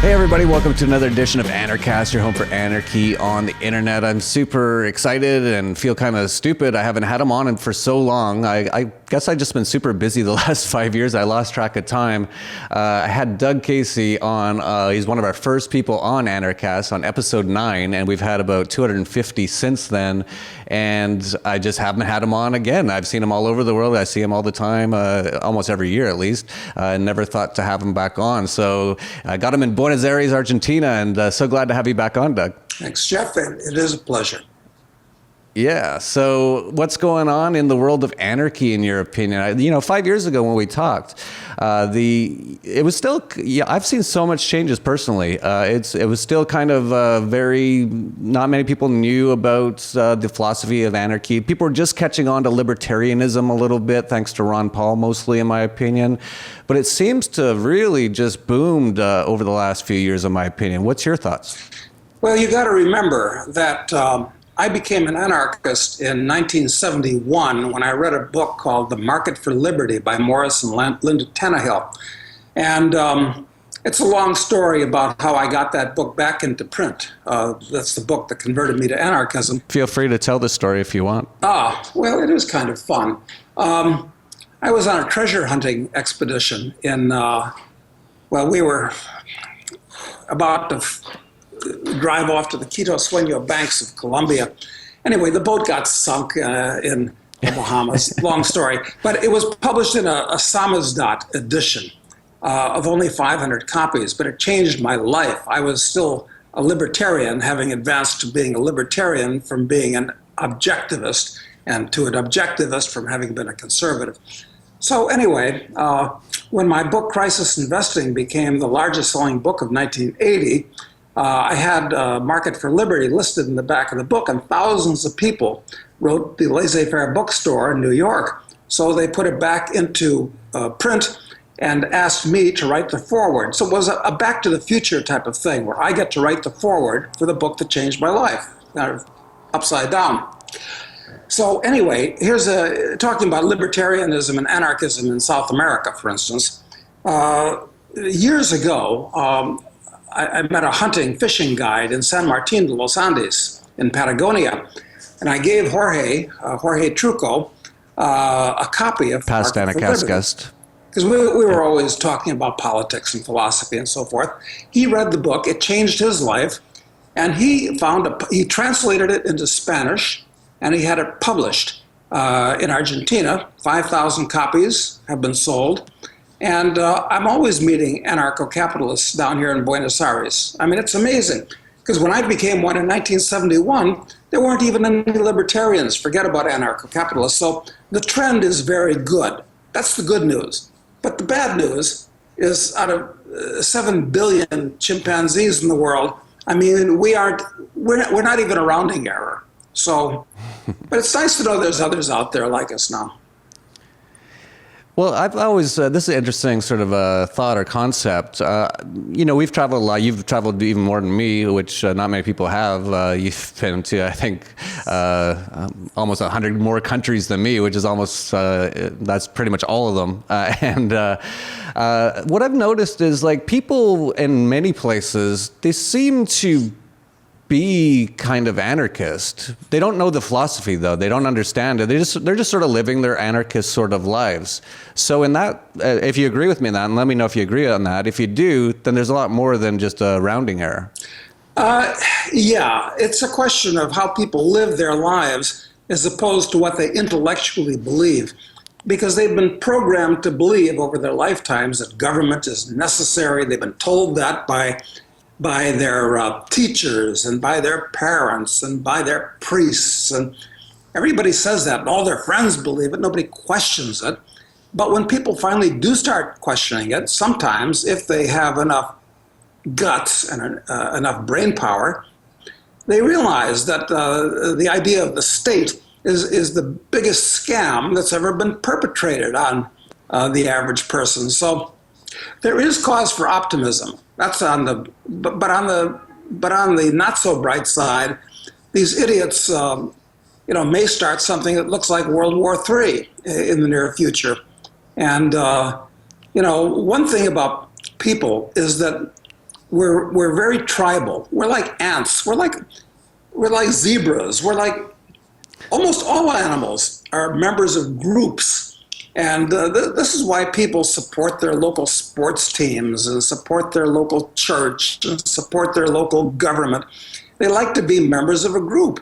Hey everybody, welcome to another edition of Anarchast, your home for anarchy on the internet. I'm super excited and feel kind of stupid. I haven't had him on for so long. I guess I've just been super busy the last 5 years. I lost track of time. I had Doug Casey on. He's one of our first people on Anarchast on episode 9, and we've had about 250 since then. And I just haven't had him on again. I've seen him all over the world. I see him all the time, almost every year at least. Never thought to have him back on. So I got him in Buenos Aires, Argentina, and so glad to have you back on, Doug. Thanks, Jeff, and it is a pleasure. Yeah. So what's going on in the world of anarchy, in your opinion? 5 years ago when we talked, it was still, I've seen so much changes personally. It was still kind of not many people knew about the philosophy of anarchy. People were just catching on to libertarianism a little bit, thanks to Ron Paul, mostly, in my opinion. But it seems to have really just boomed over the last few years, in my opinion. What's your thoughts? Well, you got to remember that I became an anarchist in 1971 when I read a book called The Market for Liberty by Morris and Linda Tannehill. And it's a long story about how I got that book back into print. That's the book that converted me to anarchism. Feel free to tell the story if you want. Well, it is kind of fun. I was on a treasure hunting expedition in, we were about to drive off to the Quito Sueño banks of Colombia. Anyway, the boat got sunk in the Bahamas. Long story. But it was published in a Samizdat edition of only 500 copies, but it changed my life. I was still a libertarian, having advanced to being a libertarian from being an objectivist, and to an objectivist from having been a conservative. So anyway, when my book, Crisis Investing, became the largest selling book of 1980, I had Market for Liberty listed in the back of the book, and thousands of people wrote the Laissez-Faire bookstore in New York. So they put it back into print and asked me to write the foreword. So it was a Back to the Future type of thing, where I get to write the foreword for the book that changed my life, kind of upside down. So anyway, here's talking about libertarianism and anarchism in South America, for instance. Years ago, I met a fishing guide in San Martin de los Andes in Patagonia, and I gave Jorge Truco, a copy of Past Anarchast guest. Because we were always talking about politics and philosophy and so forth. He read the book, it changed his life, and he translated it into Spanish, and he had it published in Argentina. 5,000 copies have been sold. And I'm always meeting anarcho-capitalists down here in Buenos Aires. I mean, it's amazing, because when I became one in 1971, there weren't even any libertarians. Forget about anarcho-capitalists. So the trend is very good. That's the good news. But the bad news is, out of 7 billion chimpanzees in the world, I mean, we're not even a rounding error. So, but it's nice to know there's others out there like us now. Well, I've always, this is an interesting sort of thought or concept. We've traveled a lot. You've traveled even more than me, which not many people have. You've been to, I think, almost 100 more countries than me, which is almost, that's pretty much all of them. What I've noticed is, like, people in many places, they seem to be kind of anarchist. They don't know the philosophy, though. They don't understand it. They're just sort of living their anarchist sort of lives. So in that, if you agree with me on that, and let me know if you agree on that. If you do, then there's a lot more than just a rounding error. Yeah, it's a question of how people live their lives as opposed to what they intellectually believe. Because they've been programmed to believe over their lifetimes that government is necessary. They've been told that by their teachers and by their parents and by their priests. And everybody says that, and all their friends believe it. Nobody questions it. But when people finally do start questioning it, sometimes, if they have enough guts and enough brain power, they realize that the idea of the state is the biggest scam that's ever been perpetrated on the average person. So there is cause for optimism. That's on the, but on the not so bright side, these idiots, may start something that looks like World War III in the near future. And one thing about people is that we're very tribal. We're like ants. We're like zebras. We're like almost all animals are members of groups. And this is why people support their local sports teams and support their local church and support their local government. They like to be members of a group.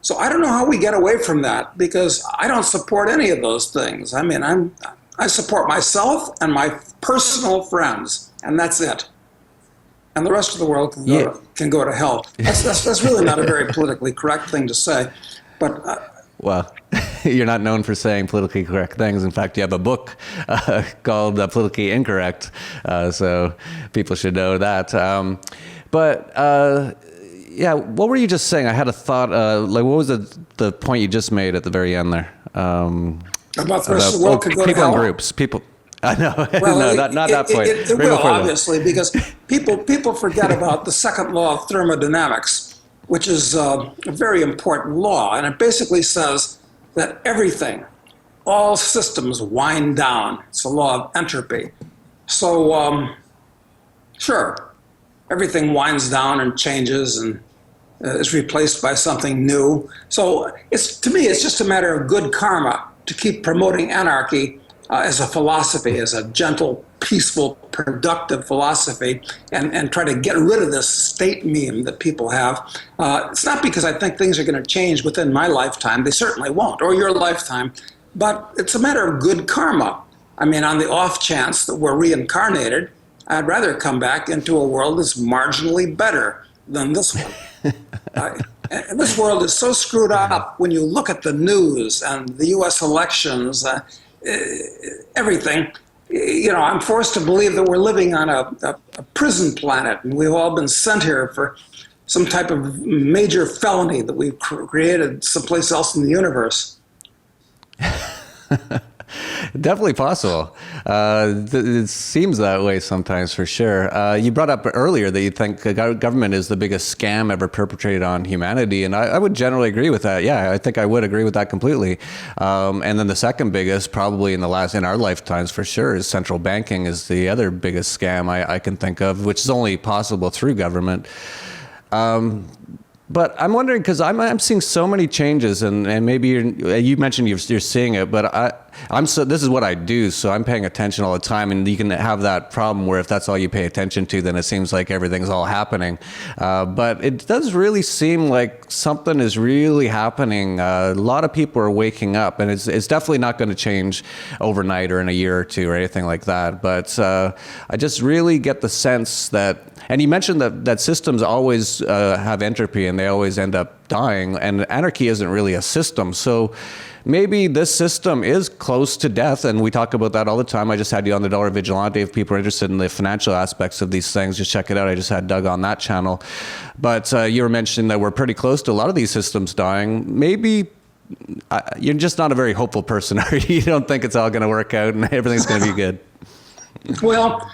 So I don't know how we get away from that, because I don't support any of those things. I mean, I support myself and my personal friends, and that's it. And the rest of the world can go to hell. That's really not a very politically correct thing to say, but well, you're not known for saying politically correct things. In fact, you have a book called Politically Incorrect, so people should know that. Yeah, what were you just saying? I had a thought. What was the point you just made at the very end there? About the rest of the world could go to people hell. in groups. People. I know. Well, no, not that point. It will, obviously, because people forget about the second law of thermodynamics, which is a very important law. And it basically says that everything, all systems wind down. It's a law of entropy. So, sure, everything winds down and changes and is replaced by something new. So to me, it's just a matter of good karma to keep promoting anarchy as a philosophy, as a gentle, peaceful, productive philosophy, and try to get rid of this state meme that people have. It's not because I think things are going to change within my lifetime. They certainly won't, or your lifetime. But it's a matter of good karma. I mean, on the off chance that we're reincarnated, I'd rather come back into a world that's marginally better than this one. And this world is so screwed up when you look at the news and the U.S. elections, everything. You know, I'm forced to believe that we're living on a prison planet, and we've all been sent here for some type of major felony that we've created someplace else in the universe. Definitely possible. It seems that way sometimes, for sure. You brought up earlier that you think government is the biggest scam ever perpetrated on humanity, and I would generally agree with that. Yeah, I think I would agree with that completely. And then the second biggest, probably in our lifetimes for sure, is central banking is the other biggest scam I can think of, which is only possible through government. But I'm wondering, because I'm seeing so many changes, and maybe you mentioned you're seeing it, but this is what I do, so I'm paying attention all the time, and you can have that problem where if that's all you pay attention to, then it seems like everything's all happening. But it does really seem like something is really happening. A lot of people are waking up, and it's definitely not going to change overnight or in a year or two or anything like that. But I just really get the sense that, and you mentioned that systems always have entropy and they always end up dying, and anarchy isn't really a system. So maybe this system is close to death, and we talk about that all the time. I just had you on the Dollar Vigilante. If people are interested in the financial aspects of these things, just check it out. I just had Doug on that channel. But you were mentioning that we're pretty close to a lot of these systems dying. Maybe you're just not a very hopeful person, or you don't think it's all going to work out and everything's going to be good. Well,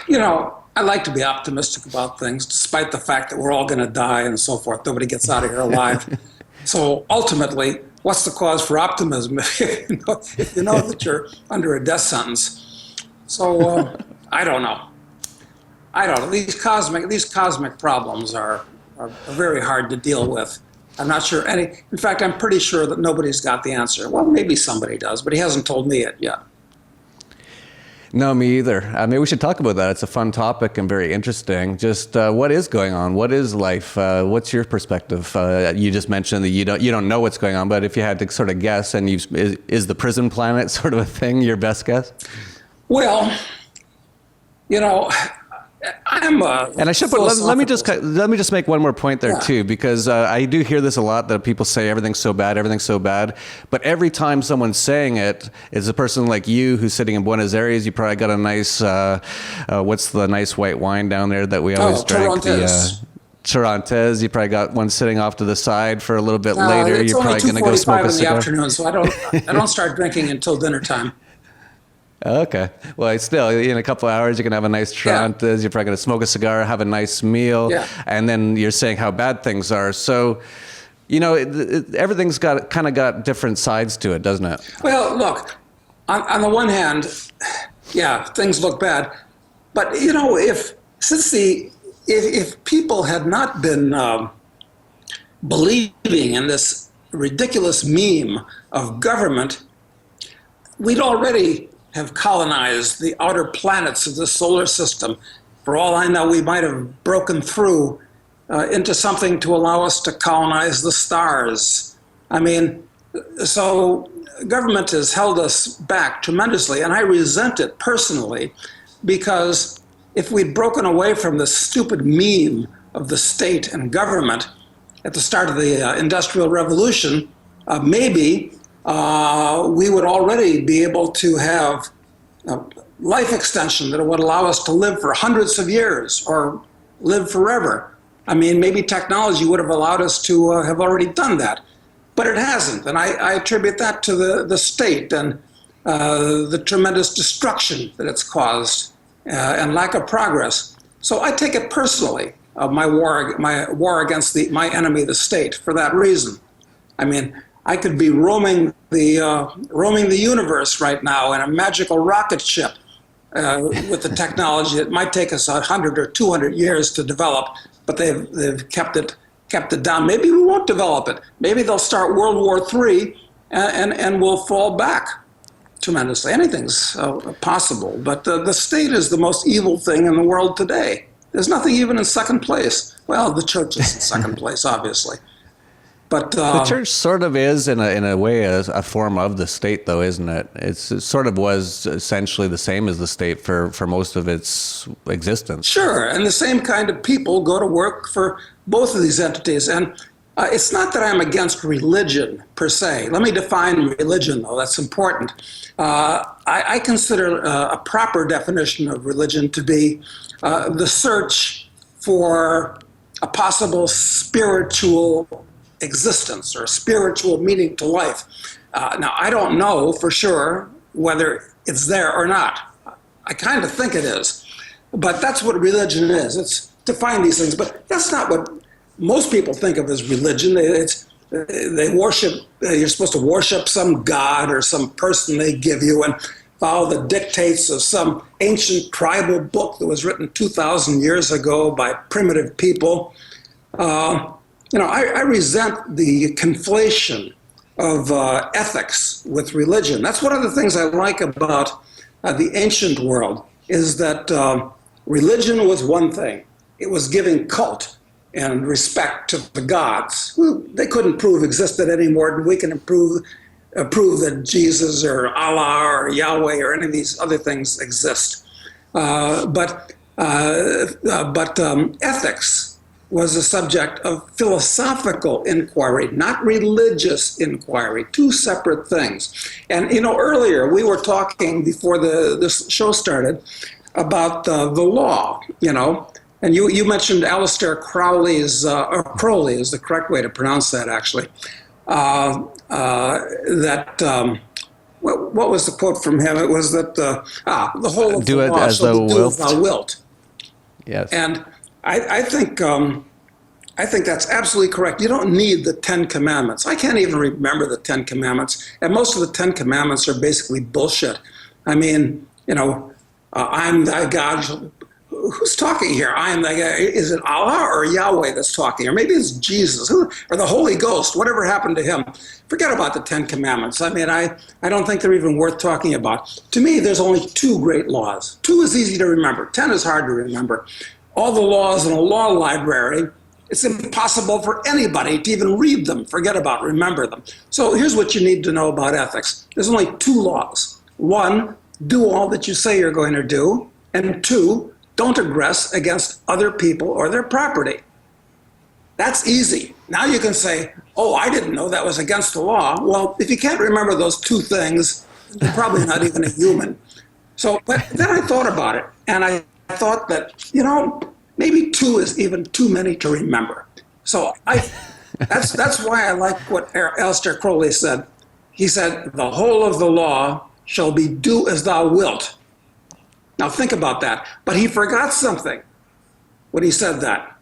you know, I like to be optimistic about things, despite the fact that we're all going to die and so forth. Nobody gets out of here alive. So ultimately, what's the cause for optimism if you know that you're under a death sentence? So I don't know. These cosmic problems are very hard to deal with. I'm not sure any. In fact, I'm pretty sure that nobody's got the answer. Well, maybe somebody does, but he hasn't told me it yet. No, me either. Maybe we should talk about that. It's a fun topic and very interesting. Just what is going on? What is life? What's your perspective? You just mentioned that you don't know what's going on, but if you had to sort of guess, and is the prison planet sort of a thing your best guess? Well, you know, I'm and I should put, let me just make one more point there too, because I do hear this a lot, that people say everything's so bad, but every time someone's saying it, is a person like you who's sitting in Buenos Aires. You probably got a nice what's the nice white wine down there that we always drink? Charantes. You probably got one sitting off to the side for a little bit later. You're probably going to go smoke a cigar. It's only 2:45 in the afternoon, so I don't start drinking until dinner time. Okay. Well, still, in a couple of hours, you can have a nice Charantes. Yeah. You're probably going to smoke a cigar, have a nice meal, and then you're saying how bad things are. So, you know, everything's got different sides to it, doesn't it? Well, look, on the one hand, yeah, things look bad, but you know, if since if people had not been believing in this ridiculous meme of government, we'd already have colonized the outer planets of the solar system. For all I know, we might have broken through into something to allow us to colonize the stars. I mean, so government has held us back tremendously, and I resent it personally, because if we'd broken away from the stupid meme of the state and government at the start of the Industrial Revolution, maybe we would already be able to have life extension that would allow us to live for hundreds of years or live forever. I mean, maybe technology would have allowed us to have already done that, but it hasn't. And I attribute that to the state and the tremendous destruction that it's caused and lack of progress. So I take it personally, my war against my enemy, the state, for that reason. I mean, I could be roaming the universe right now in a magical rocket ship with the technology. It might take us 100 or 200 years to develop, but they've kept it down. Maybe we won't develop it. Maybe they'll start World War III and we'll fall back tremendously. Anything's possible, but the state is the most evil thing in the world today. There's nothing even in second place. Well, the church is in second place, obviously. But the church sort of is, in a way, a form of the state, though, isn't it? It sort of was essentially the same as the state for most of its existence. Sure, and the same kind of people go to work for both of these entities. And it's not that I'm against religion, per se. Let me define religion, though. That's important. I consider a proper definition of religion to be the search for a possible spiritual existence or spiritual meaning to life. Now, I don't know for sure whether it's there or not. I kind of think it is, but that's what religion is. It's to find these things, but that's not what most people think of as religion. They worship, you're supposed to worship some god or some person they give you and follow the dictates of some ancient tribal book that was written 2,000 years ago by primitive people. I resent the conflation of ethics with religion. That's one of the things I like about the ancient world, is that religion was one thing. It was giving cult and respect to the gods, who they couldn't prove existed any more than we can prove that Jesus or Allah or Yahweh or any of these other things exist. But ethics was a subject of philosophical inquiry, not religious inquiry, two separate things. And, earlier we were talking before this show started about the law, and you mentioned Aleister Crowley's, or Crowley is the correct way to pronounce that, actually, what was the quote from him? It was that, the whole of do the it law as shall thou do as thou wilt. wilt. Yes. And I think that's absolutely correct. You don't need the 10 Commandments. I can't even remember the 10 Commandments. And most of the 10 Commandments are basically bullshit. I mean, I'm thy God. Who's talking here? I am thy God. Is it Allah or Yahweh that's talking? Or maybe it's Jesus or the Holy Ghost, whatever happened to him. Forget about the 10 Commandments. I mean, I don't think they're even worth talking about. To me, there's only 2 great laws. 2 is easy to remember. 10 is hard to remember. All the laws in a law library, it's impossible for anybody to even read them, remember them. So here's what you need to know about ethics. There's only 2 laws. 1, do all that you say you're going to do. And 2, don't aggress against other people or their property. That's easy. Now you can say, oh, I didn't know that was against the law. Well, if you can't remember those 2 things, you're probably not even a human. So, but then I thought about it, and I thought that, maybe 2 is even too many to remember. So that's why I like what Aleister Crowley said. He said, the whole of the law shall be do as thou wilt. Now think about that. But he forgot something when he said that,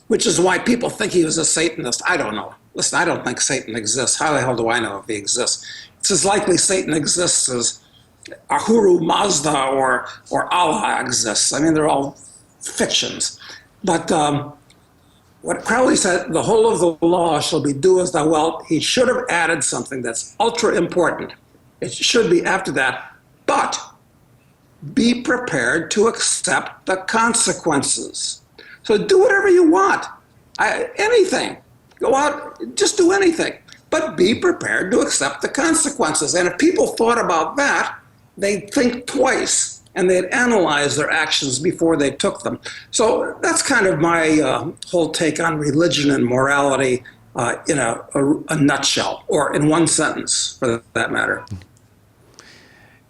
which is why people think he was a Satanist. I don't know. Listen, I don't think Satan exists. How the hell do I know if he exists? It's as likely Satan exists as Ahura Mazda or Allah exists. I mean, they're all fictions. But what Crowley said, the whole of the law shall be do as thou wilt, he should have added something that's ultra important. It should be after that, but be prepared to accept the consequences. So do whatever you want, anything. Go out, just do anything, but be prepared to accept the consequences. And if people thought about that, they'd think twice and they'd analyze their actions before they took them. So that's kind of my whole take on religion and morality in a nutshell, or in one sentence, for that matter.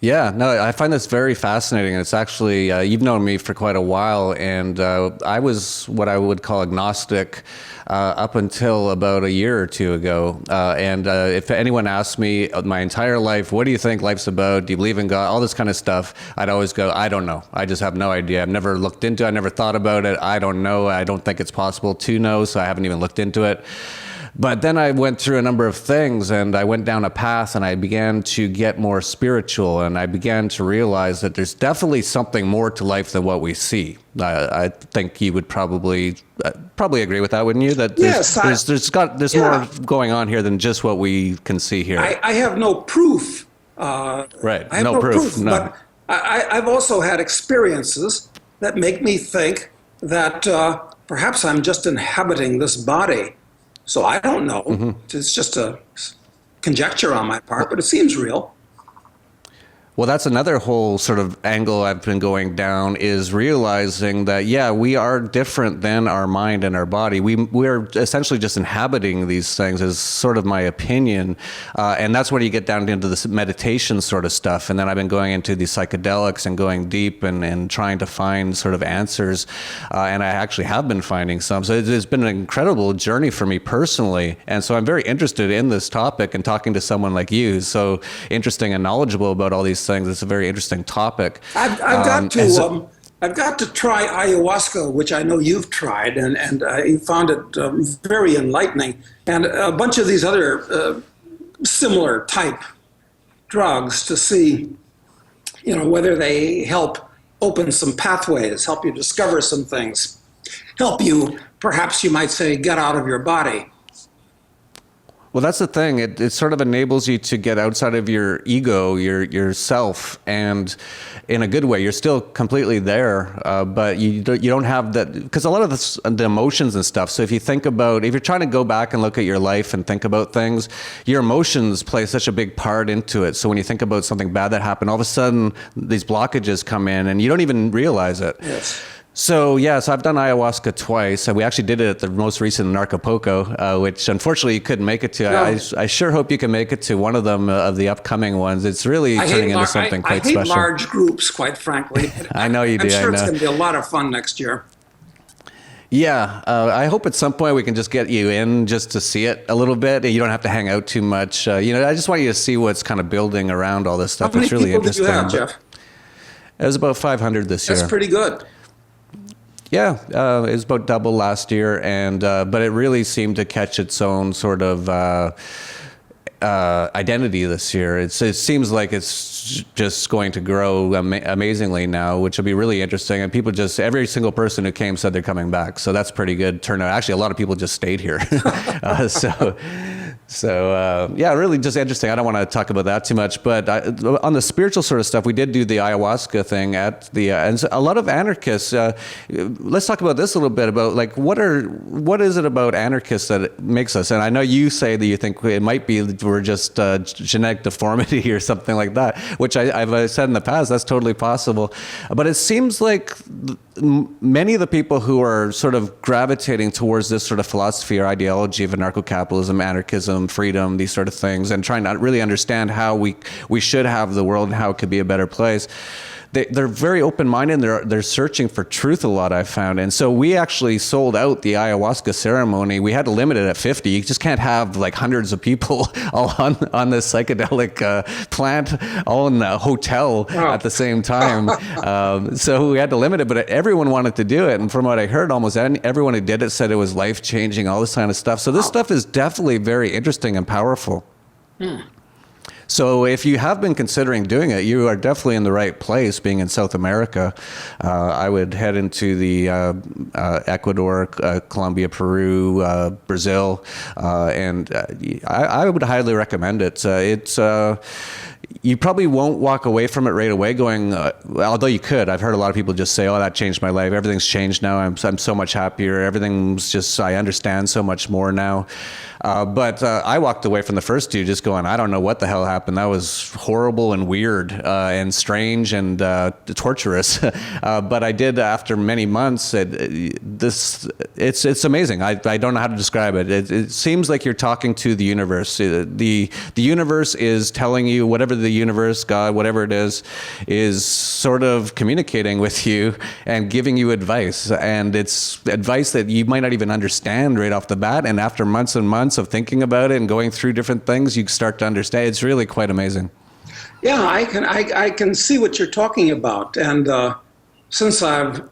Yeah, no, I find this very fascinating. It's actually, you've known me for quite a while, and I was what I would call agnostic up until about a year or two ago. And if anyone asked me my entire life, what do you think life's about? Do you believe in God? All this kind of stuff. I'd always go, I don't know. I just have no idea. I've never looked into it. I never thought about it. I don't know. I don't think it's possible to know, so I haven't even looked into it. But then I went through a number of things, and I went down a path, and I began to get more spiritual, and I began to realize that there's definitely something more to life than what we see. I think you would probably agree with that, wouldn't you? That there's more going on here than just what we can see here. I have no proof. Right. I have no proof. No. But I've also had experiences that make me think that perhaps I'm just inhabiting this body. So I don't know. Mm-hmm. It's just a conjecture on my part, but it seems real. Well, that's another whole sort of angle I've been going down, is realizing that, yeah, we are different than our mind and our body. We're essentially just inhabiting these things, is sort of my opinion. And that's when you get down into this meditation sort of stuff. And then I've been going into these psychedelics and going deep and trying to find sort of answers. And I actually have been finding some. So it's been an incredible journey for me personally. And so I'm very interested in this topic, and talking to someone like you who's so interesting and knowledgeable about all these things. It's a very interesting topic. I've got to try ayahuasca, which I know you've tried, and you found it very enlightening, and a bunch of these other similar type drugs, to see, whether they help open some pathways, help you discover some things, help you, perhaps you might say, get out of your body. Well, that's the thing. It sort of enables you to get outside of your ego, yourself, and in a good way. You're still completely there, but you don't have that, because a lot of the emotions and stuff. So if you think about, if you're trying to go back and look at your life and think about things, your emotions play such a big part into it. So when you think about something bad that happened, all of a sudden these blockages come in, and you don't even realize it. Yes. So I've done ayahuasca twice. We actually did it at the most recent in Acapulco, which unfortunately you couldn't make it to. No. I sure hope you can make it to one of them, of the upcoming ones. It's really turning into something quite special. I hate large groups, quite frankly. I know you do. I'm sure it's going to be a lot of fun next year. Yeah, I hope at some point we can just get you in just to see it a little bit. You don't have to hang out too much. I just want you to see what's kind of building around all this stuff. How many it's really people interesting. Did you have, Jeff? It was about 500 this year. That's pretty good. Yeah, it was about double last year, and but it really seemed to catch its own sort of identity this year. It seems like it's just going to grow amazingly now, which will be really interesting. And people every single person who came said they're coming back, so that's pretty good turnout. Actually, a lot of people just stayed here. So really just interesting. I don't want to talk about that too much, but on the spiritual sort of stuff, we did do the ayahuasca thing at the, and so a lot of anarchists, let's talk about this a little bit about like, what is it about anarchists that makes us, and I know you say that you think it might be we're just genetic deformity or something like that, which I've said in the past, that's totally possible. But it seems like many of the people who are sort of gravitating towards this sort of philosophy or ideology of anarcho-capitalism, anarchism, freedom, these sort of things, and trying to really understand how we should have the world and how it could be a better place. They're very open-minded. They're searching for truth a lot, I've found. And so we actually sold out the ayahuasca ceremony. We had to limit it at 50. You just can't have like hundreds of people all on this psychedelic plant, all in a hotel at the same time. So we had to limit it, but everyone wanted to do it. And from what I heard, almost everyone who did it said it was life-changing, all this kind of stuff. So this stuff is definitely very interesting and powerful. So if you have been considering doing it, you are definitely in the right place, being in South America. I would head into the Ecuador, Colombia, Peru, Brazil, and I would highly recommend it. You probably won't walk away from it right away going, although you could. I've heard a lot of people just say, oh, that changed my life. Everything's changed now. I'm so much happier. Everything's just, I understand so much more now. But I walked away from the first two just going, I don't know what the hell happened. That was horrible and weird and strange and torturous. But I did, after many months, it's amazing. I don't know how to describe it. It seems like you're talking to the universe. The universe is telling you, whatever the universe, God, whatever it is sort of communicating with you and giving you advice. And it's advice that you might not even understand right off the bat. And after months and months of thinking about it and going through different things, you start to understand. It's really quite amazing. Yeah, I can see what you're talking about. And since I'm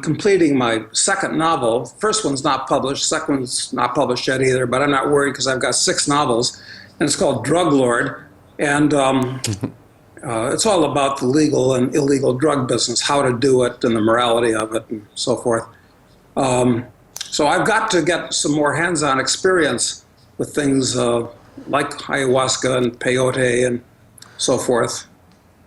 completing my second novel, first one's not published, second one's not published yet either, but I'm not worried because I've got 6 novels, and it's called Drug Lord. And it's all about the legal and illegal drug business, how to do it and the morality of it and so forth. So I've got to get some more hands-on experience with things like ayahuasca and peyote and so forth.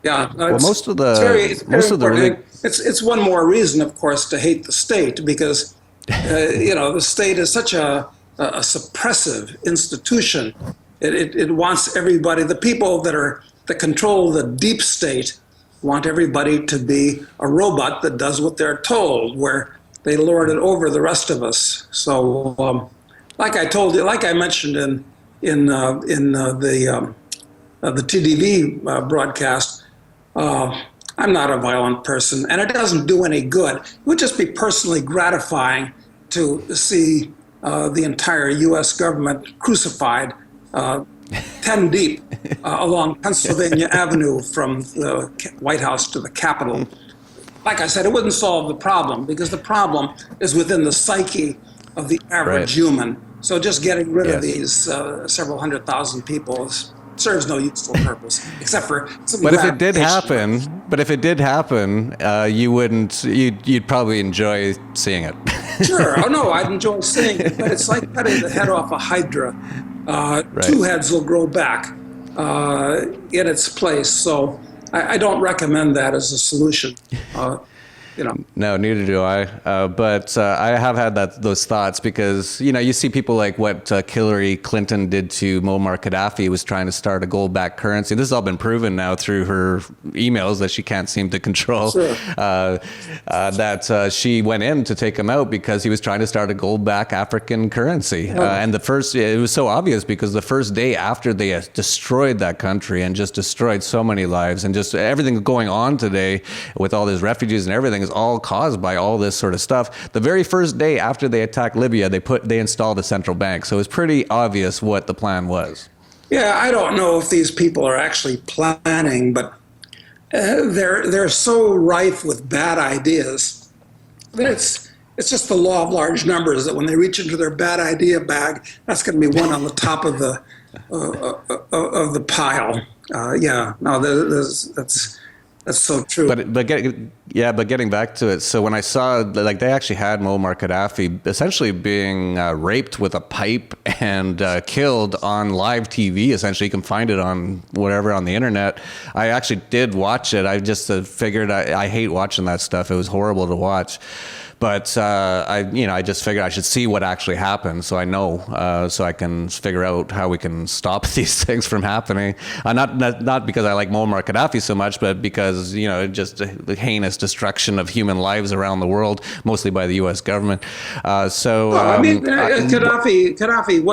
Yeah, well, most of the it's one more reason, of course, to hate the state because the state is such a suppressive institution. It wants everybody, the people that control the deep state want everybody to be a robot that does what they're told, where they lord it over the rest of us. So, like I told you, like I mentioned in the TDV broadcast, I'm not a violent person, and it doesn't do any good. It would just be personally gratifying to see the entire U.S. government crucified 10 deep along Pennsylvania Avenue from the White House to the Capitol. Like I said, it wouldn't solve the problem because the problem is within the psyche of the average human. So just getting rid of these several 100,000 people serves no useful purpose except for some But if it did happen, you'd probably enjoy seeing it. Sure. Oh no, I'd enjoy seeing it, but it's like cutting the head off a hydra. Two heads will grow back in its place. So I don't recommend that as a solution. No, neither do I. But I have had those thoughts because, you see people like what Hillary Clinton did to Muammar Gaddafi, was trying to start a gold-backed currency. This has all been proven now through her emails that she can't seem to control. Sure. That she went in to take him out because he was trying to start a gold-backed African currency. And it was so obvious because the first day after they destroyed that country and just destroyed so many lives and just everything going on today with all these refugees and everything is all caused by all this sort of stuff. The very first day after they attacked Libya, they installed a central bank. So it was pretty obvious what the plan was. Yeah, I don't know if these people are actually planning, but they're so rife with bad ideas that it's just the law of large numbers that when they reach into their bad idea bag, that's going to be one on the top of the pile. That's so true. But getting back to it, so when I saw they actually had Muammar Gaddafi essentially being raped with a pipe and killed on live TV. Essentially, you can find it on whatever on the internet. I actually did watch it. I just figured I hate watching that stuff. It was horrible to watch. But I just figured I should see what actually happened, so I know, so I can figure out how we can stop these things from happening. Not because I like Muammar Gaddafi so much, but because just the heinous destruction of human lives around the world, mostly by the U.S. government. Gaddafi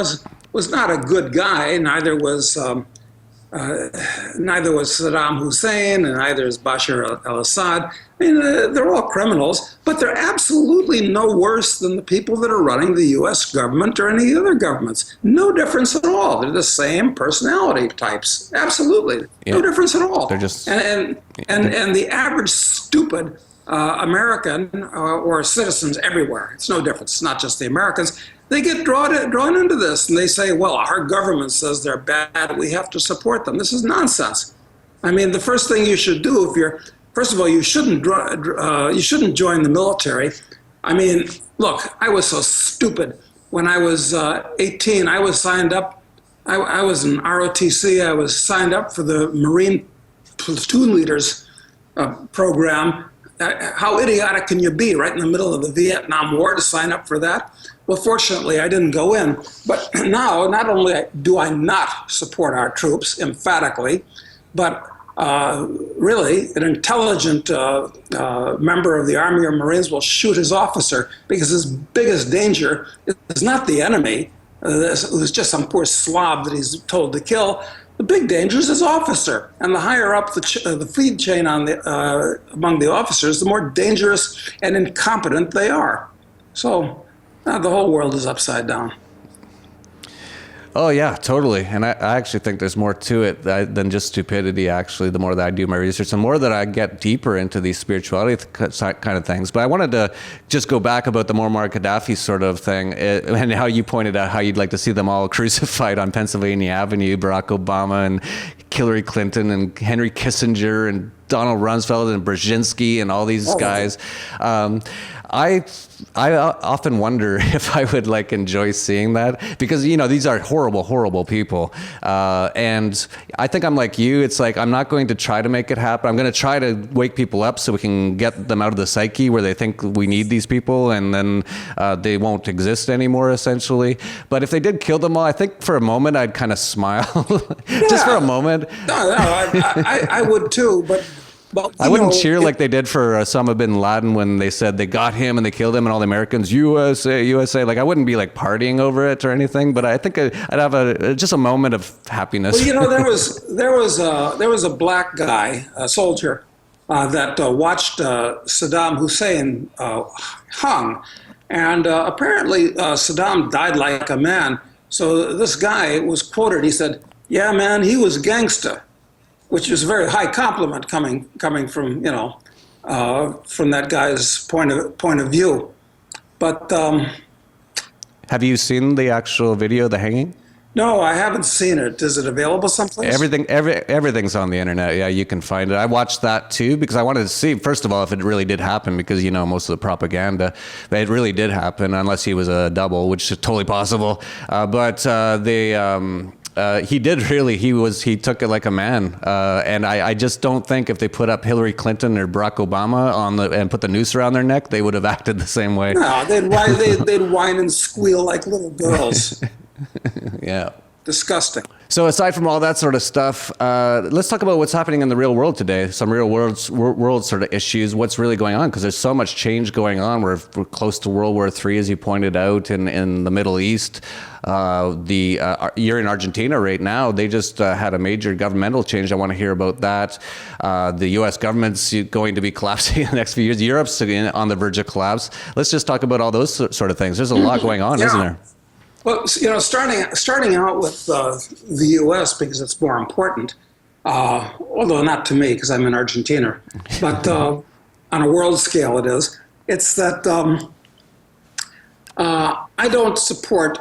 was not a good guy. Neither was Saddam Hussein, and neither is Bashar al-Assad. I mean, they're all criminals, but they're absolutely no worse than the people that are running the U.S. government or any other governments. No difference at all. They're the same personality types. Absolutely, no difference at all. They're just and the average stupid American or citizens everywhere. It's no difference. It's not just the Americans. they get drawn into this, and they say, well, our government says they're bad, we have to support them. This is nonsense. I mean, the first thing you should do first of all, you shouldn't join the military. I mean, look, I was so stupid. When I was 18, I was signed up. I was in ROTC. I was signed up for the Marine Platoon Leaders program. How idiotic can you be right in the middle of the Vietnam War to sign up for that? Well, fortunately, I didn't go in. But now, not only do I not support our troops emphatically, but really, an intelligent member of the Army or Marines will shoot his officer because his biggest danger is not the enemy, who's just some poor slob that he's told to kill. The big danger is his officer. And the higher up the feed chain among the officers, the more dangerous and incompetent they are. So the whole world is upside down. Oh, yeah, totally. And I actually think there's more to it than just stupidity, actually, the more that I do my research, the more that I get deeper into these spirituality kind of things. But I wanted to just go back about the Muammar Gaddafi sort of thing and how you pointed out how you'd like to see them all crucified on Pennsylvania Avenue, Barack Obama and Hillary Clinton and Henry Kissinger and Donald Rumsfeld and Brzezinski and all these guys. I often wonder if I would enjoy seeing that because, these are horrible, horrible people. And I think I'm like you. It's like, I'm not going to try to make it happen. I'm going to try to wake people up so we can get them out of the psyche where they think we need these people and then they won't exist anymore, essentially. But if they did kill them all, I think for a moment I'd kind of smile. Just for a moment. No, I would too, but I wouldn't cheer like they did for Osama bin Laden when they said they got him and they killed him and all the Americans, USA, USA. I wouldn't be partying over it or anything, but I think I'd have just a moment of happiness. Well, there was a black guy, a soldier, that watched Saddam Hussein hung, and apparently Saddam died like a man. So this guy was quoted. He said, "Yeah, man, he was gangsta," which is a very high compliment coming from from that guy's point of view. But have you seen the actual video, the hanging? No, I haven't seen it. Is it available someplace? Everything's on the internet. Yeah, you can find it. I watched that too because I wanted to see, first of all, if it really did happen because, most of the propaganda, it really did happen unless he was a double, which is totally possible. But he did really. He took it like a man, and I just don't think if they put up Hillary Clinton or Barack Obama and put the noose around their neck, they would have acted the same way. No, they'd whine and squeal like little girls. Yeah. Disgusting. So aside from all that sort of stuff, let's talk about what's happening in the real world today. Some real world sort of issues. What's really going on? Because there's so much change going on. We're close to World War III, as you pointed out, in the Middle East. You're in Argentina right now. They just had a major governmental change. I want to hear about that. The U.S. government's going to be collapsing in the next few years. Europe's on the verge of collapse. Let's just talk about all those sort of things. There's a lot going on, isn't there? Well, starting out with the U.S. because it's more important, although not to me because I'm in Argentina, but on a world scale it is. It's that I don't support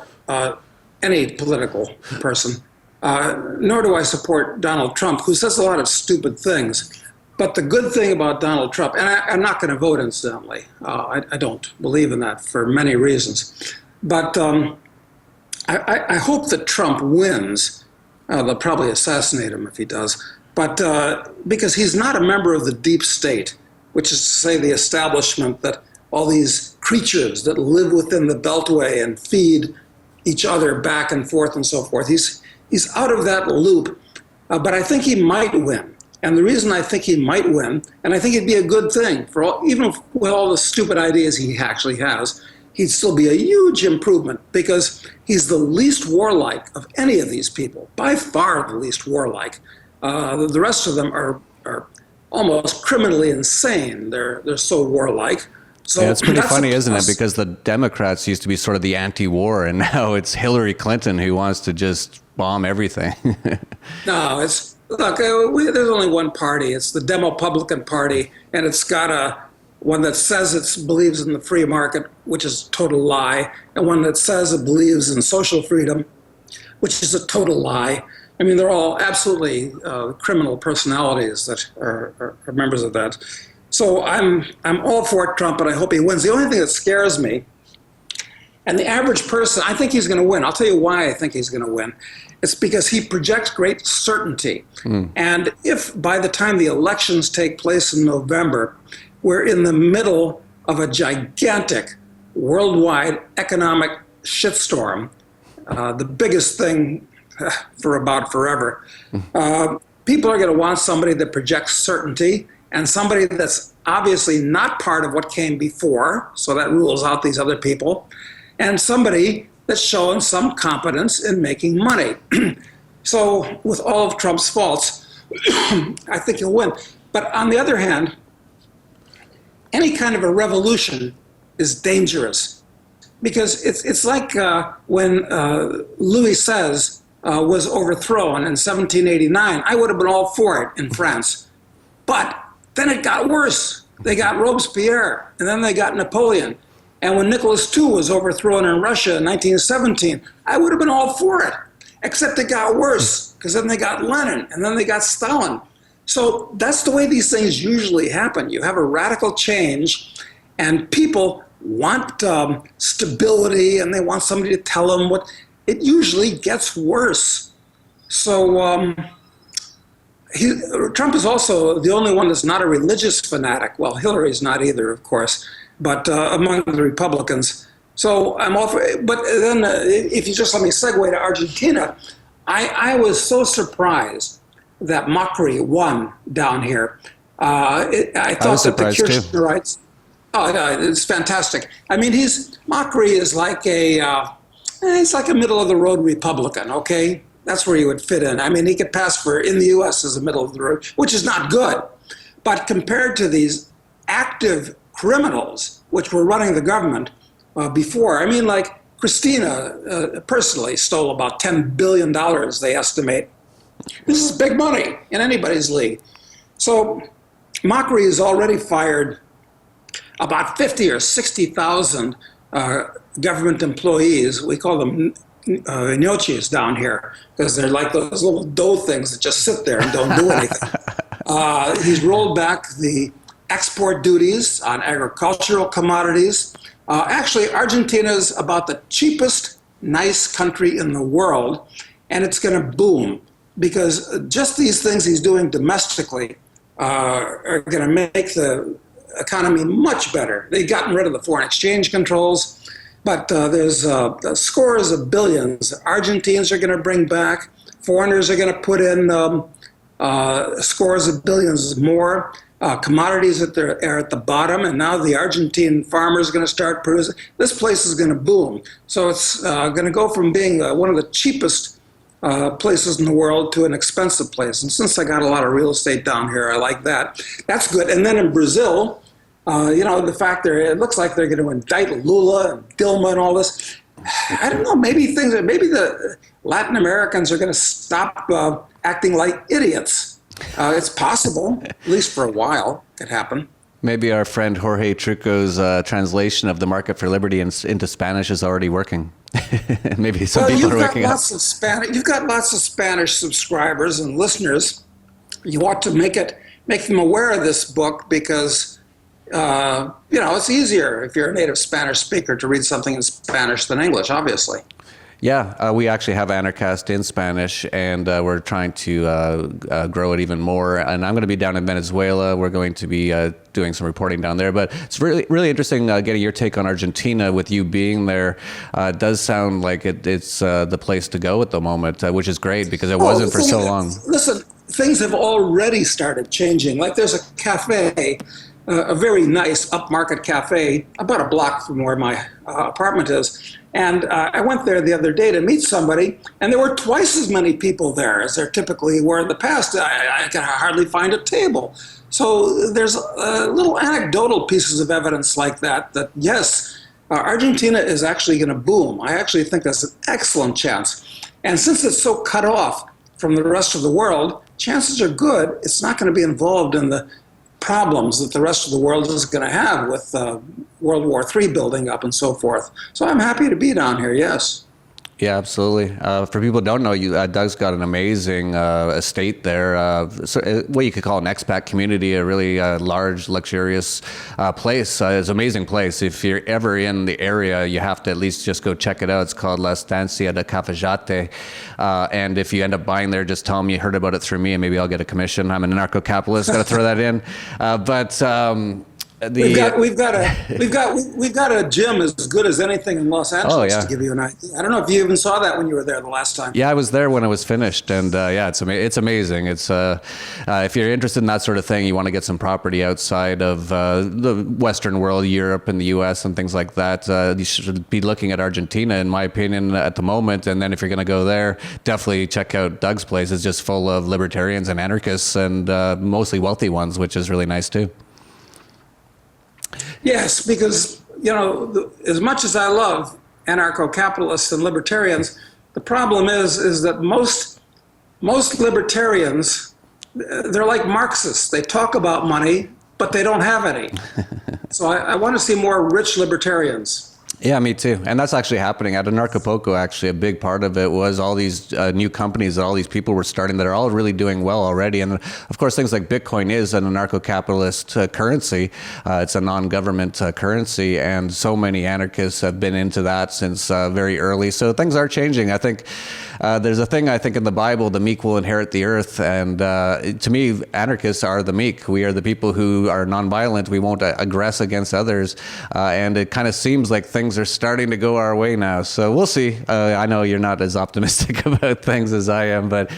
any political person, nor do I support Donald Trump, who says a lot of stupid things. But the good thing about Donald Trump, and I'm not going to vote incidentally, I don't believe in that for many reasons, but I hope that Trump wins. They'll probably assassinate him if he does. But because he's not a member of the deep state, which is to say the establishment that all these creatures that live within the Beltway and feed each other back and forth and so forth. He's out of that loop. But I think he might win. And the reason I think he might win, and I think it'd be a good thing, even with all the stupid ideas he actually has, he'd still be a huge improvement because he's the least warlike of any of these people, by far the least warlike. The rest of them are almost criminally insane. They're so warlike. So yeah, it's pretty funny, isn't it? Because the Democrats used to be sort of the anti-war, and now it's Hillary Clinton who wants to just bomb everything. No, there's only one party. It's the Demopublican Party, and it's got one that says it believes in the free market, which is a total lie, and one that says it believes in social freedom, which is a total lie. I mean, they're all absolutely criminal personalities that are members of that. So I'm all for Trump, and I hope he wins. The only thing that scares me, and the average person, I think he's going to win. I'll tell you why I think he's going to win. It's because he projects great certainty. And if by the time the elections take place in November, we're in the middle of a gigantic worldwide economic shitstorm, the biggest thing for about forever, people are going to want somebody that projects certainty and somebody that's obviously not part of what came before, so that rules out these other people, and somebody that's shown some competence in making money. So with all of Trump's faults, I think he'll win. But on the other hand, any kind of a revolution is dangerous, because it's like when Louis XVI was overthrown in 1789. I would have been all for it in France. But then it got worse. They got Robespierre, and then they got Napoleon. And when Nicholas II was overthrown in Russia in 1917, I would have been all for it, except it got worse, because then they got Lenin, and then they got Stalin. So that's the way these things usually happen. You have a radical change, and people want stability, and they want somebody to tell them what. It usually gets worse. So Trump is also the only one that's not a religious fanatic. Well, Hillary's not either, of course, but among the Republicans. So I'm all for it. But then if you just let me segue to Argentina, I was so surprised that Macri won down here. I thought that the Kirchnerites, it's fantastic. I mean, Macri is like he's like a middle-of-the-road Republican, okay? That's where he would fit in. I mean, he could pass for, in the U.S., as a middle-of-the-road, which is not good. But compared to these active criminals, which were running the government before, I mean, like Christina personally stole about $10 billion, they estimate. This is big money in anybody's league. So Macri has already fired about 50 or 60,000 government employees. We call them ñochis down here, because they're like those little dough things that just sit there and don't do anything. He's rolled back the export duties on agricultural commodities. Actually, Argentina's about the cheapest nice country in the world, and it's going to boom, because just these things he's doing domestically are going to make the economy much better. They've gotten rid of the foreign exchange controls, but there's scores of billions Argentines are going to bring back. Foreigners are going to put in scores of billions more. Commodities are at the bottom, and now the Argentine farmers are going to start producing. This place is going to boom. So it's going to go from being one of the cheapest places in the world to an expensive place. And since I got a lot of real estate down here, I like that. That's good. And then in Brazil, the fact it looks like they're going to indict Lula and Dilma and all this. I don't know. Maybe the Latin Americans are going to stop acting like idiots. It's possible, at least for a while. It could happen. Maybe our friend Jorge Truco's translation of The Market for Liberty into Spanish is already working. Maybe some people are waking up. You've got lots of Spanish subscribers and listeners. You ought to make them aware of this book, because it's easier if you're a native Spanish speaker to read something in Spanish than English, obviously. Yeah, we actually have Anarchast in Spanish, and we're trying to grow it even more. And I'm going to be down in Venezuela. We're going to be doing some reporting down there. But it's really, really interesting getting your take on Argentina with you being there. It does sound like it's the place to go at the moment, which is great, because it wasn't for so long. Listen, things have already started changing. Like there's a cafe, a very nice upmarket cafe, about a block from where my apartment is. And I went there the other day to meet somebody, and there were twice as many people there as there typically were in the past. I could hardly find a table. So there's little anecdotal pieces of evidence like that yes, Argentina is actually going to boom. I actually think that's an excellent chance. And since it's so cut off from the rest of the world, chances are good it's not going to be involved in the problems that the rest of the world is going to have with World War III building up and so forth. So I'm happy to be down here, yes. Yeah, absolutely. For people who don't know, Doug's got an amazing estate there. What you could call an expat community, a really large, luxurious place. It's an amazing place. If you're ever in the area, you have to at least just go check it out. It's called La Estancia de Cafayate. And if you end up buying there, just tell them you heard about it through me, and maybe I'll get a commission. I'm an anarcho-capitalist. Got to throw that in. We've got a gym as good as anything in Los Angeles, to give you an idea. I don't know if you even saw that when you were there the last time. Yeah, I was there when it was finished, and it's amazing. It's if you're interested in that sort of thing, you want to get some property outside of the Western world, Europe and the U.S. and things like that. You should be looking at Argentina, in my opinion, at the moment. And then if you're going to go there, definitely check out Doug's place. It's just full of libertarians and anarchists, and mostly wealthy ones, which is really nice too. Yes, because, as much as I love anarcho-capitalists and libertarians, the problem is that most libertarians, they're like Marxists. They talk about money, but they don't have any. So I want to see more rich libertarians. Yeah, me too. And that's actually happening at Anarchapulco. Actually, a big part of it was all these new companies that all these people were starting that are all really doing well already. And of course, things like Bitcoin is an anarcho-capitalist currency. It's a non-government currency, and so many anarchists have been into that since very early. So things are changing. I think there's a thing, I think, in the Bible, the meek will inherit the earth. And to me, anarchists are the meek. We are the people who are nonviolent. We won't aggress against others. And it kind of seems like things are starting to go our way now. So we'll see. I know you're not as optimistic about things as I am, but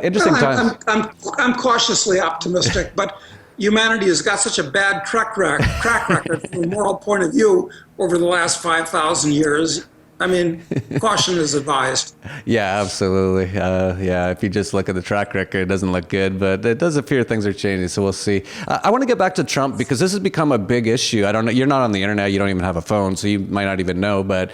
interesting times. I'm cautiously optimistic, but humanity has got such a bad track record from a moral point of view over the last 5,000 years. I mean, caution is advised. Yeah, absolutely. If you just look at the track record, it doesn't look good, but it does appear things are changing, so we'll see. I want to get back to Trump because this has become a big issue. I don't know, you're not on the internet, you don't even have a phone, so you might not even know, but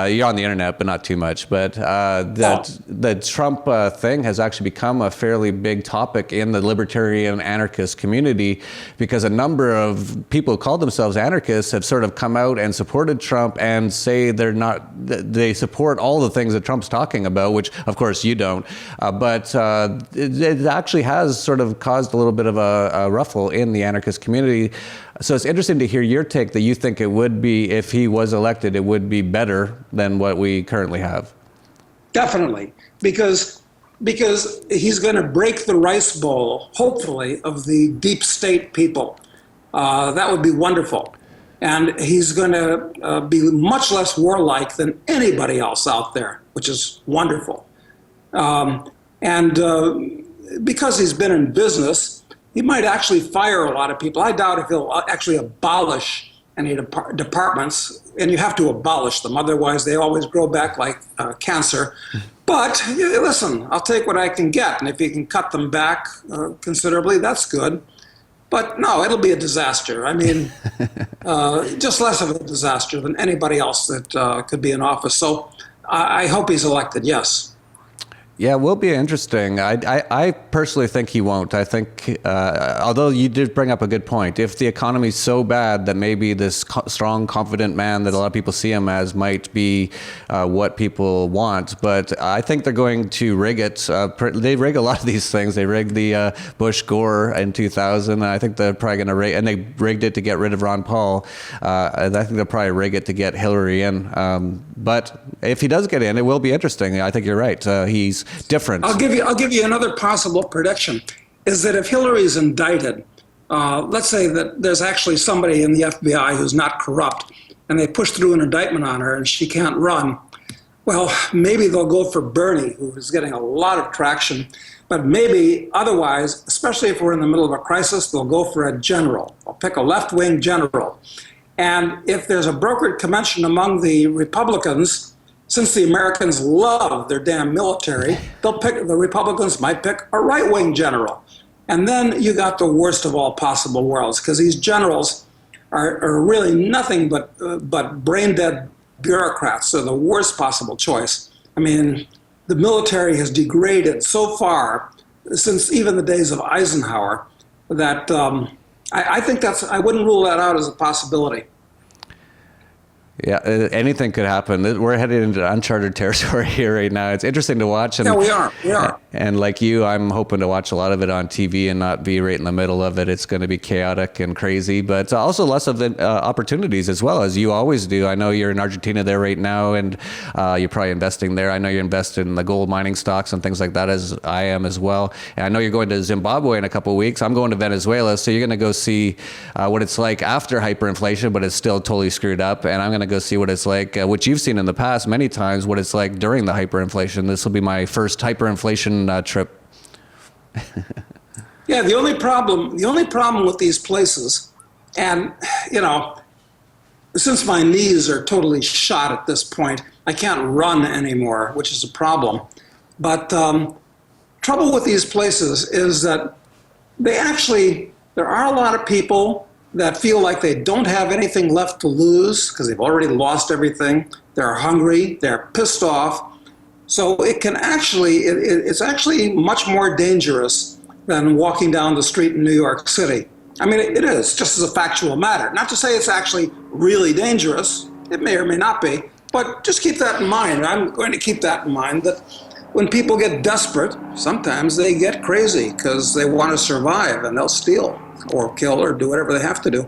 you're on the internet, but not too much. But the Trump thing has actually become a fairly big topic in the libertarian anarchist community because a number of people who call themselves anarchists have sort of come out and supported Trump and say they support all the things that Trump's talking about, which of course you don't. But it actually has sort of caused a little bit of a ruffle in the anarchist community. So it's interesting to hear your take that you think it would be, if he was elected, it would be better than what we currently have. Definitely, because he's going to break the rice bowl, hopefully, of the deep state people. That would be wonderful. And he's going to be much less warlike than anybody else out there, which is wonderful. Because he's been in business, he might actually fire a lot of people. I doubt if he'll actually abolish any departments, and you have to abolish them. Otherwise, they always grow back like cancer. But listen, I'll take what I can get. And if you can cut them back considerably, that's good. But no, it'll be a disaster. I mean, just less of a disaster than anybody else that could be in office. So I hope he's elected, yes. Yeah, it will be interesting. I personally think he won't. I think, although you did bring up a good point, if the economy's so bad that maybe this strong, confident man that a lot of people see him as might be what people want. But I think they're going to rig it. They rig a lot of these things. They rigged the Bush-Gore in 2000. And I think they're probably going to rig, and they rigged it to get rid of Ron Paul. And I think they'll probably rig it to get Hillary in. But if he does get in, it will be interesting. I think you're right. He's different. I'll give you another possible prediction, is that if Hillary's indicted, let's say that there's actually somebody in the FBI who's not corrupt, and they push through an indictment on her and she can't run, well, maybe they'll go for Bernie, who is getting a lot of traction. But maybe otherwise, especially if we're in the middle of a crisis, they'll go for a general. They'll pick a left-wing general. And if there's a brokered convention among the Republicans, since the Americans love their damn military, the Republicans might pick a right-wing general. And then you got the worst of all possible worlds, because these generals are really nothing but brain-dead bureaucrats. So the worst possible choice. I mean, the military has degraded so far since even the days of Eisenhower that I think I wouldn't rule that out as a possibility. Yeah, anything could happen. We're headed into uncharted territory here right now. It's interesting to watch. And, Yeah, we are. We are. And like you, I'm hoping to watch a lot of it on TV and not be right in the middle of it. It's going to be chaotic and crazy, but also lots of opportunities as well, as you always do. I know you're in Argentina there right now, and you're probably investing there. I know you invest in the gold mining stocks and things like that, as I am as well. And I know you're going to Zimbabwe in a couple of weeks. I'm going to Venezuela, so you're going to go see what it's like after hyperinflation, but it's still totally screwed up. And I'm going to go see what it's like, which you've seen in the past many times, what it's like during the hyperinflation. This will be my first hyperinflation trip. Yeah, the only problem with these places, and since my knees are totally shot at this point, I can't run anymore, which is a problem. But trouble with these places is that there are a lot of people that feel like they don't have anything left to lose because they've already lost everything. They're hungry, they're pissed off. So it's actually much more dangerous than walking down the street in New York City. I mean, it is, just as a factual matter. Not to say it's actually really dangerous. It may or may not be, but just keep that in mind. I'm going to keep that in mind, that when people get desperate, sometimes they get crazy because they want to survive, and they'll steal or kill or do whatever they have to do.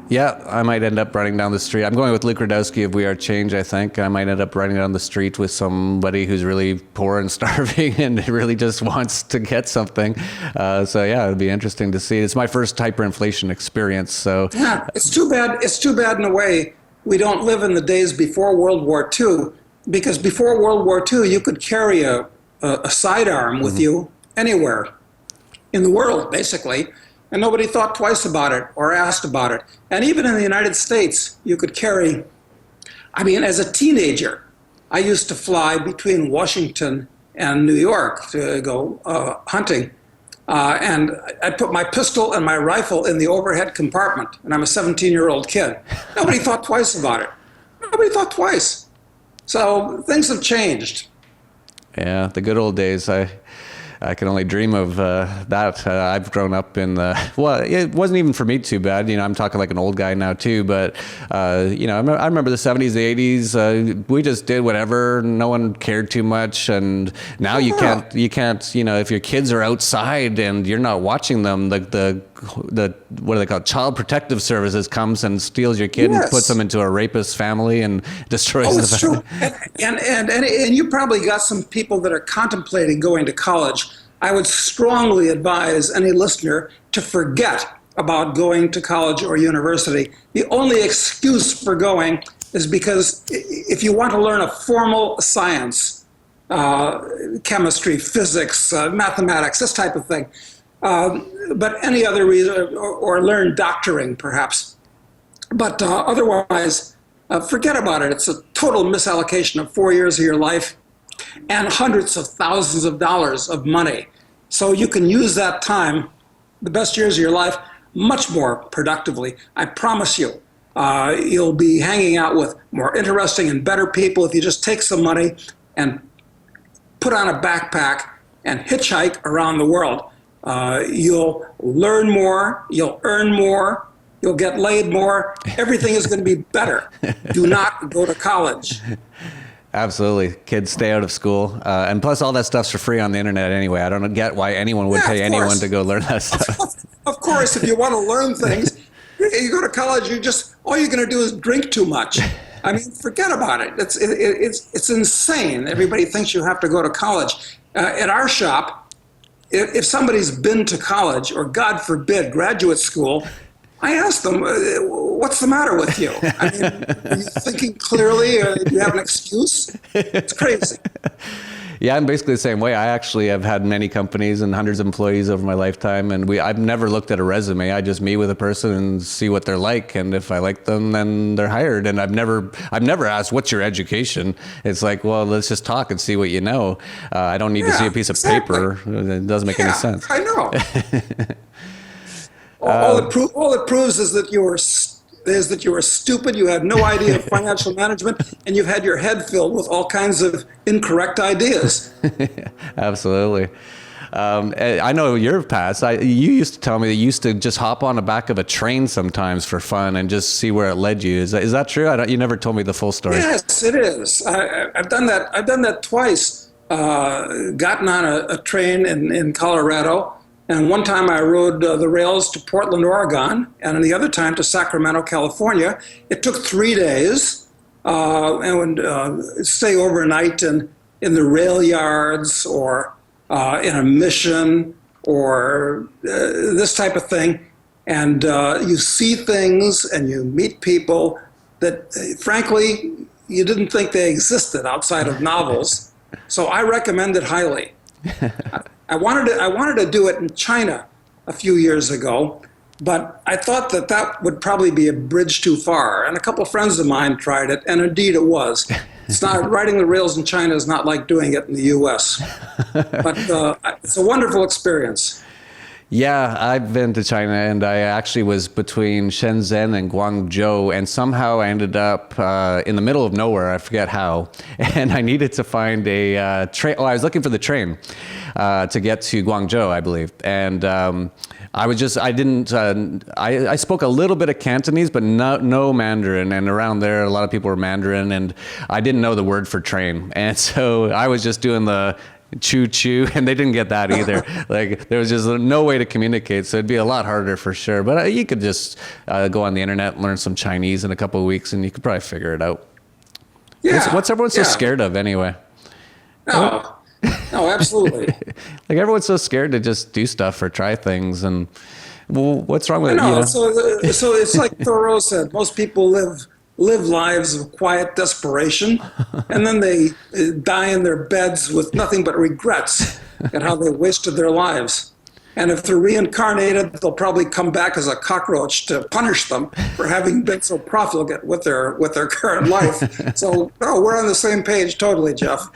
Yeah, I might end up running down the street. I'm going with Luke Rudowski of We Are Change, I think. I might end up running down the street with somebody who's really poor and starving and really just wants to get something. So yeah, it'd be interesting to see. It's my first hyperinflation experience. So yeah, it's too bad. It's too bad in a way we don't live in the days before World War II, because before World War II, you could carry a sidearm with you anywhere in the world, basically. And nobody thought twice about it or asked about it. And even in the United States, you could carry, as a teenager, I used to fly between Washington and New York to go hunting. And I put my pistol and my rifle in the overhead compartment, and I'm a 17-year-old kid. Nobody thought twice about it. Nobody thought twice. So things have changed. Yeah, the good old days. I can only dream of that. I've grown up in well, it wasn't even for me too bad. I'm talking like an old guy now too, but I remember the 70s, the 80s. We just did whatever. No one cared too much. And now you can't, if your kids are outside and you're not watching them, the what do they call it? Child Protective Services comes and steals your kid and puts them into a rapist family and destroys the family. True. And you probably got some people that are contemplating going to college. I would strongly advise any listener to forget about going to college or university. The only excuse for going is because if you want to learn a formal science, chemistry, physics, mathematics, this type of thing, but any other reason, or learn doctoring perhaps. But otherwise, forget about it. It's a total misallocation of 4 years of your life and hundreds of thousands of dollars of money. So you can use that time, the best years of your life, much more productively. I promise you. You'll be hanging out with more interesting and better people if you just take some money and put on a backpack and hitchhike around the world. You'll learn more, you'll earn more, you'll get laid more. Everything is going to be better. Do not go to college. Absolutely. Kids, stay out of school. And plus, all that stuff's for free on the internet anyway. I don't get why anyone would pay anyone to go learn that stuff. Of course, if you want to learn things, you go to college, all you're going to do is drink too much. Forget about it. It's insane. Everybody thinks you have to go to college. At our shop, if somebody's been to college, or God forbid, graduate school, I ask them, what's the matter with you? Are you thinking clearly? Do you have an excuse? It's crazy. Yeah, I'm basically the same way. I actually have had many companies and hundreds of employees over my lifetime, and I've never looked at a resume. I just meet with a person and see what they're like, and if I like them, then they're hired. And I've never asked, what's your education? It's like, well, let's just talk and see what you know. I don't need to see a piece of paper. It doesn't make any sense. I know. All it proves is that you were stupid, you had no idea of financial management, and you've had your head filled with all kinds of incorrect ideas. Absolutely. I know your past. You used to tell me that you used to just hop on the back of a train sometimes for fun and just see where it led you. Is that true? You never told me the full story. Yes, it is. I've done that. I've done that twice. Gotten on a train in Colorado, and one time I rode the rails to Portland, Oregon, and the other time to Sacramento, California. It took 3 days, and stay overnight in the rail yards or in a mission or this type of thing. And you see things and you meet people that, frankly, you didn't think they existed outside of novels. So I recommend it highly. I wanted to do it in China a few years ago, but I thought that would probably be a bridge too far. And a couple of friends of mine tried it, and indeed it was. It's not, riding the rails in China is not like doing it in the U.S. But it's a wonderful experience. Yeah, I've been to China, and I actually was between Shenzhen and Guangzhou, and somehow I ended up in the middle of nowhere. I forget how, and I needed to find a train. Oh, I was looking for the train to get to Guangzhou, I believe, and I spoke a little bit of Cantonese, but no Mandarin, and around there a lot of people were Mandarin, and I didn't know the word for train, and so I was just doing the choo choo, and they didn't get that either. Like, there was just no way to communicate, so it'd be a lot harder for sure. But you could just go on the internet, learn some Chinese in a couple of weeks, and you could probably figure it out. Yeah. What's everyone so scared of anyway? No, absolutely. Like, everyone's so scared to just do stuff or try things, and well, what's wrong with it? No, so it's like Thoreau said, most people live lives of quiet desperation, and then they die in their beds with nothing but regrets at how they wasted their lives. And if they're reincarnated, they'll probably come back as a cockroach to punish them for having been so profligate with their current life. So, we're on the same page totally, Jeff.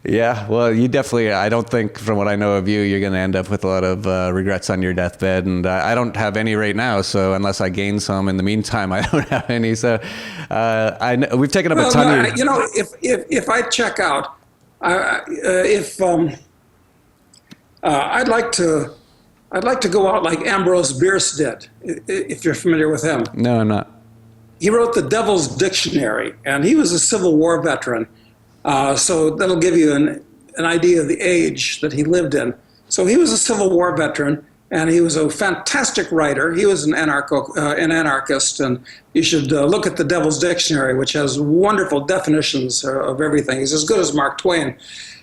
Yeah, well, you definitely, I don't think, from what I know of you, you're going to end up with a lot of regrets on your deathbed. And I don't have any right now, so unless I gain some in the meantime, I don't have any. So we've taken up a ton of... If I check out, I'd like to go out like Ambrose Bierce did, if you're familiar with him. No, I'm not. He wrote the Devil's Dictionary, and he was a Civil War veteran. So that'll give you an idea of the age that he lived in. So he was a Civil War veteran, and he was a fantastic writer. He was an anarchist, and you should look at the Devil's Dictionary, which has wonderful definitions of everything. He's as good as Mark Twain.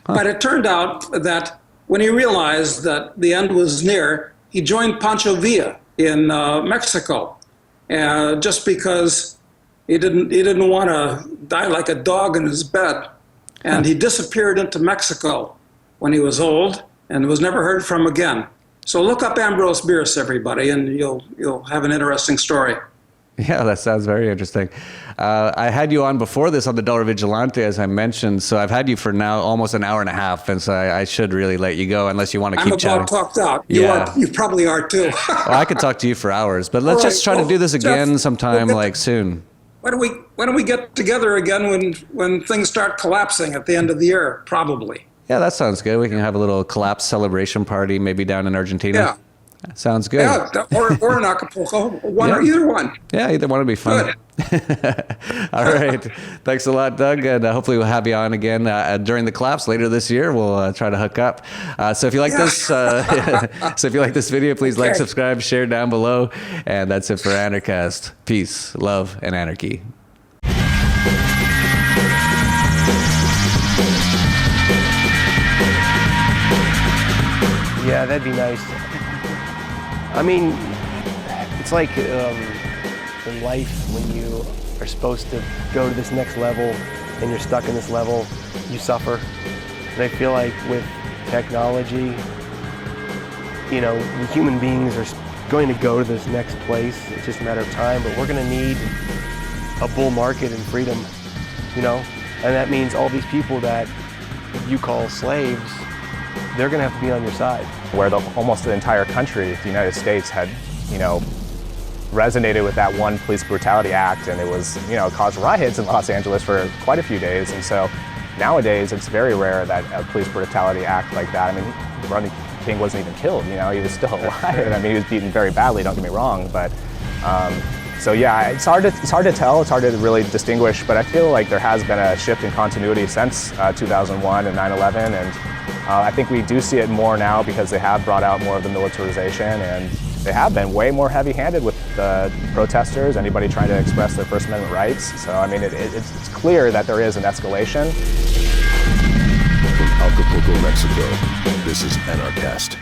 Huh. But it turned out that when he realized that the end was near, he joined Pancho Villa in Mexico, just because he didn't want to die like a dog in his bed. And he disappeared into Mexico when he was old and was never heard from again. So look up Ambrose Bierce, everybody, and you'll have an interesting story. Yeah, that sounds very interesting. I had you on before this on the Dollar Vigilante, as I mentioned, so I've had you for now almost an hour and a half, and so I should really let you go unless you want to keep chatting. I'm about talked out. Yeah. You probably are too. Well, I could talk to you for hours, but let's just try to do this again Jeff, sometime soon. Why don't we get together again when things start collapsing at the end of the year, probably. Yeah, that sounds good. We can have a little collapse celebration party, maybe down in Argentina. Yeah. Sounds good. Yeah, or in Acapulco, either one. Yeah, either one would be fun. All right. Thanks a lot, Doug, and hopefully we'll have you on again during the collapse later this year. We'll try to hook up. So if you like this, video, please like, subscribe, share down below, and that's it for Anarchast. Peace, love, and anarchy. Yeah, that'd be nice. I mean, it's like in life when you are supposed to go to this next level and you're stuck in this level, you suffer. And I feel like with technology, human beings are going to go to this next place. It's just a matter of time, but we're going to need a bull market and freedom, and that means all these people that you call slaves, they're going to have to be on your side. Where almost the entire country, the United States, had, resonated with that one police brutality act, and it was, caused riots in Los Angeles for quite a few days. And so nowadays it's very rare that a police brutality act like that. I mean, Rodney King wasn't even killed, you know, he was still alive. I mean, he was beaten very badly, don't get me wrong, but so yeah, it's hard to tell, it's hard to really distinguish, but I feel like there has been a shift in continuity since 2001 and 9/11, and I think we do see it more now because they have brought out more of the militarization, and they have been way more heavy-handed with the protesters, anybody trying to express their First Amendment rights. So I mean, it's clear that there is an escalation. From Acapulco, Mexico, this is Anarchast.